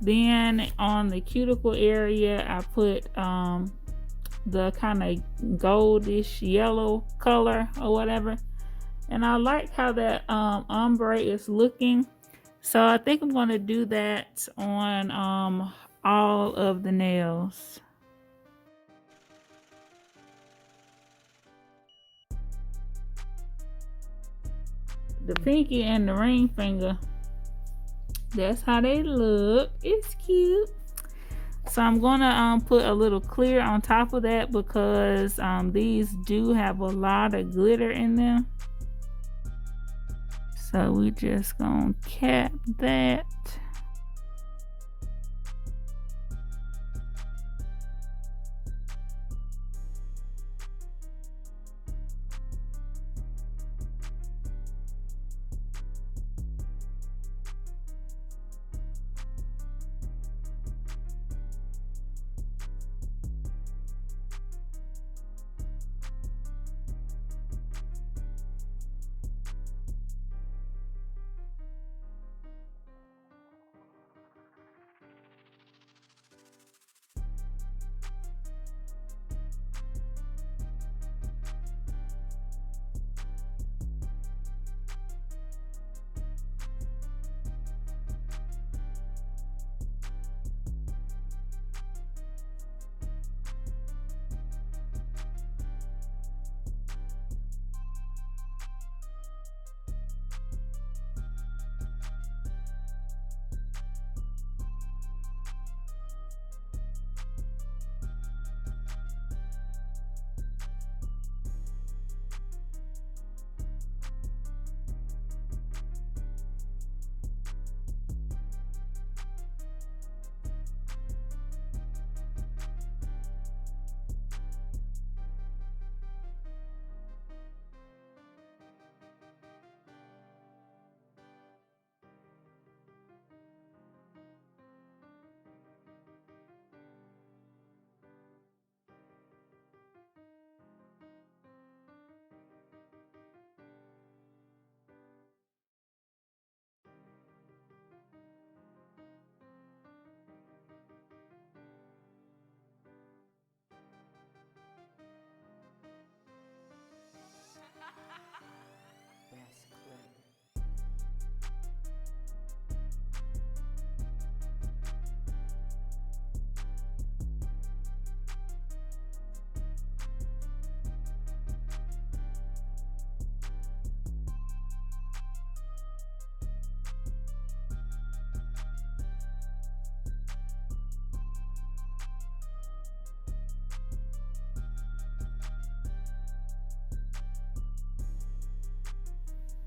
Then on the cuticle area, I put the kind of goldish yellow color or whatever. And I like how that ombre is looking. So I think I'm going to do that on all of the nails. The pinky and the ring finger, that's how they look. It's cute. So I'm gonna put a little clear on top of that because these do have a lot of glitter in them. So we just gonna cap that.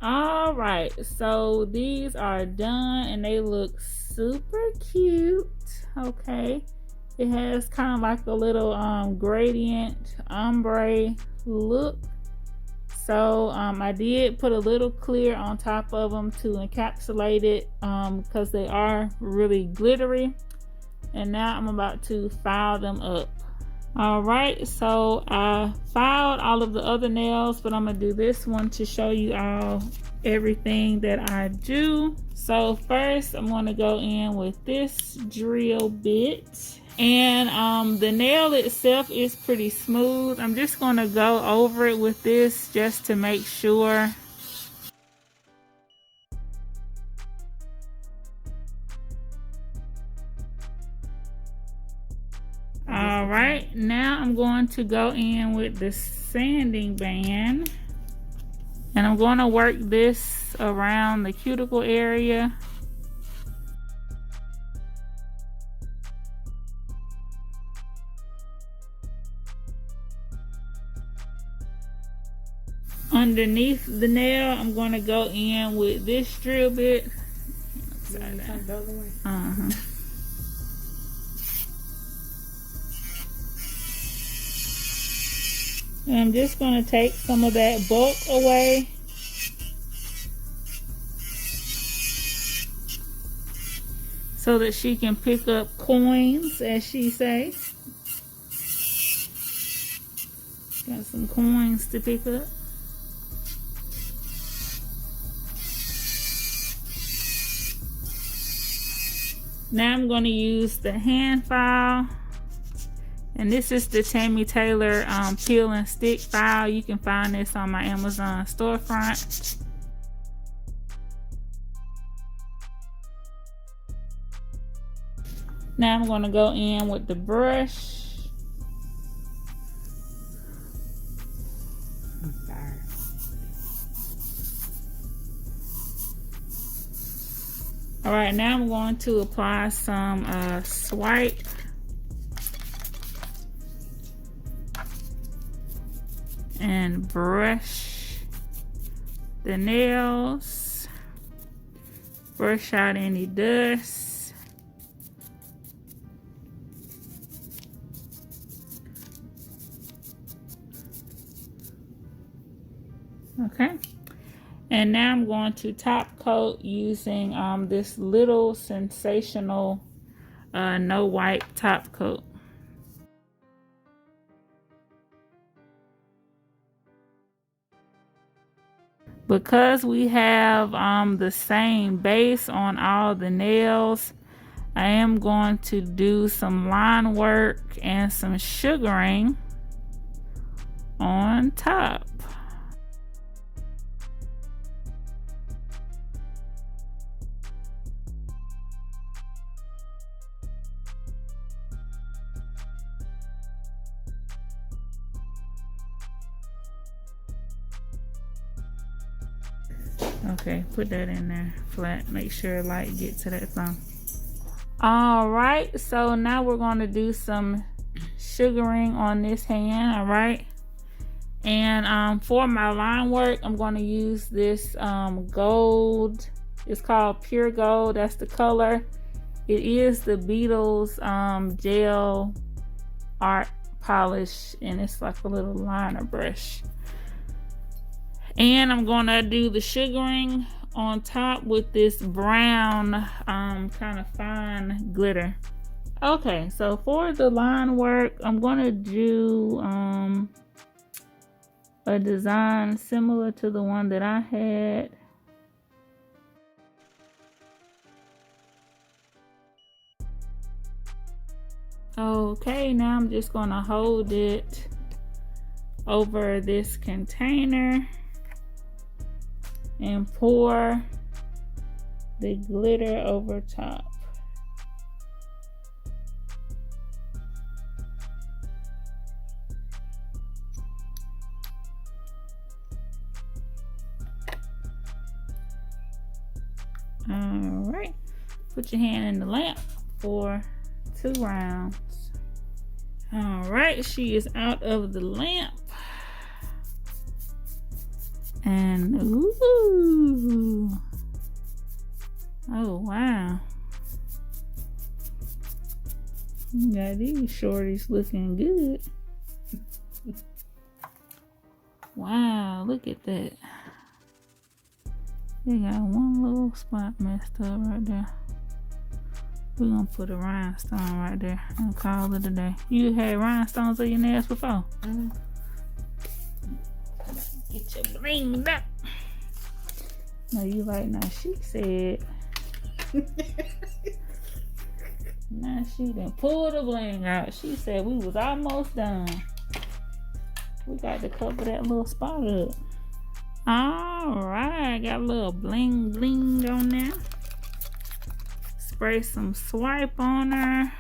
All right, so these are done and they look super cute. Okay, it has kind of like a little gradient ombre look. So I did put a little clear on top of them to encapsulate it because they are really glittery. And now I'm about to file them up. All right, so I filed all of the other nails, but I'm gonna do this one to show you all everything that I do. So first I'm gonna go in with this drill bit, and the nail itself is pretty smooth. I'm just gonna go over it with this just to make sure. All right, now I'm going to go in with the sanding band and I'm going to work this around the cuticle area. Underneath the nail, I'm going to go in with this drill bit. And I'm just going to take some of that bulk away. So that she can pick up coins, as she say. Got some coins to pick up. Now I'm going to use the hand file. And this is the Tammy Taylor peel and stick file. You can find this on my Amazon storefront. Now I'm going to go in with the brush. All right, now I'm going to apply some swipe. And brush the nails. Brush out any dust. Okay. And now I'm going to top coat using this little sensational no wipe top coat. Because we have the same base on all the nails, I am going to do some line work and some sugaring on top. Okay, put that in there flat. Make sure light get to that thumb. All right, so now we're going to do some sugaring on this hand. All right, and for my line work, I'm going to use this gold. It's called Pure Gold. That's the color. It is the Beatles gel art polish, and it's like a little liner brush. And I'm gonna do the sugaring on top with this brown kind of fine glitter. Okay, so for the line work, I'm gonna do a design similar to the one that I had. Okay, now I'm just gonna hold it over this container and pour the glitter over top. All right, put your hand in the lamp for 2 rounds. All right, she is out of the lamp. And ooh, oh wow, got these shorties looking good. Wow, look at that. They got one little spot messed up right there. We're gonna put a rhinestone right there and call it a day. You had rhinestones on your nails before? Mm-hmm. Get your bling back. No, you right now. She said. Now she done pulled the bling out. She said we was almost done. We got to cover that little spot up. Alright, got a little bling bling on there. Spray some swipe on her.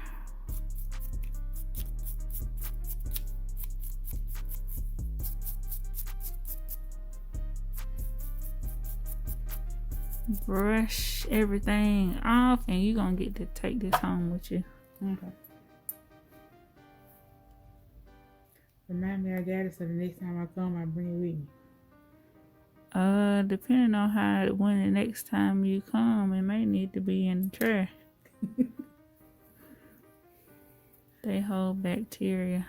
Brush everything off, and you're gonna get to take this home with you. Okay. Remind me I got it so the next time I come I bring it with me. Depending on when the next time you come, it may need to be in the trash. They hold bacteria.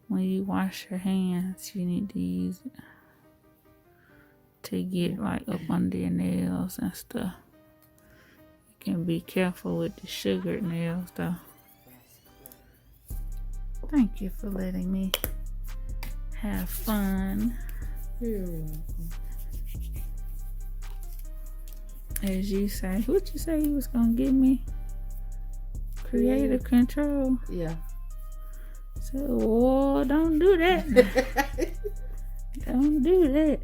When you wash your hands, you need to use it to get like up under your nails and stuff. You can be careful with the sugared nails though. Thank you for letting me have fun. You're welcome. As you say. What you say you was gonna give me? Creative control. Yeah. So, oh, don't do that. Don't do that.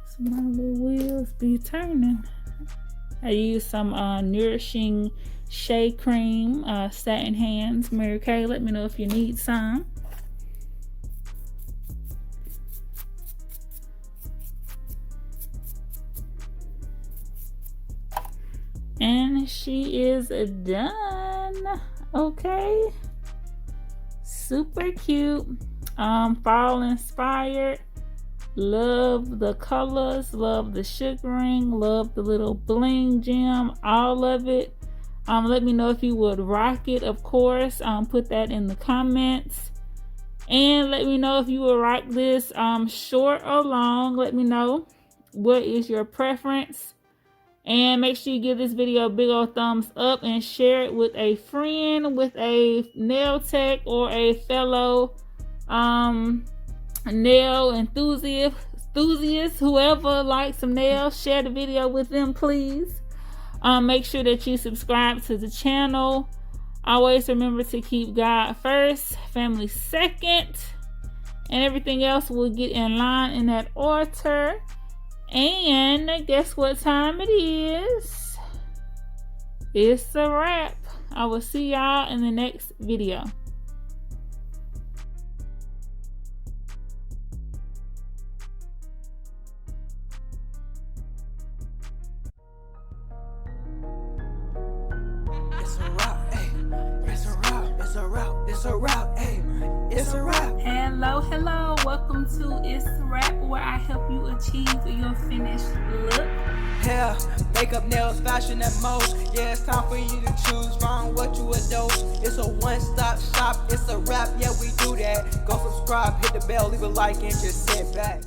So my little wheels be turning. I use some Nourishing Shea Cream, Satin Hands. Mary Kay, let me know if you need some. And she is done. Okay. Super cute. Fall inspired. Love the colors. Love the sugaring. Love the little bling gem. All of it. Let me know if you would rock it, of course. Put that in the comments. And let me know if you would rock this short or long. Let me know what is your preference. And make sure you give this video a big old thumbs up and share it with a friend, with a nail tech, or a fellow nail enthusiast, whoever likes some nails. Share the video with them, please. Make sure that you subscribe to the channel. Always remember to keep God first, family second, and everything else will get in line in that order. And guess what time it is? It's a wrap. I will see y'all in the next video. It's a wrap, hey. It's a wrap, it's a wrap, it's a wrap, hey. It's a wrap. Hello, welcome to ItzSirap, where I help you achieve your finished look. Hair, makeup, nails, fashion, and most. Yeah, it's time for you to choose wrong what you adore. It's a one-stop shop, it's a wrap, yeah, we do that. Go subscribe, hit the bell, leave a like, and just sit back.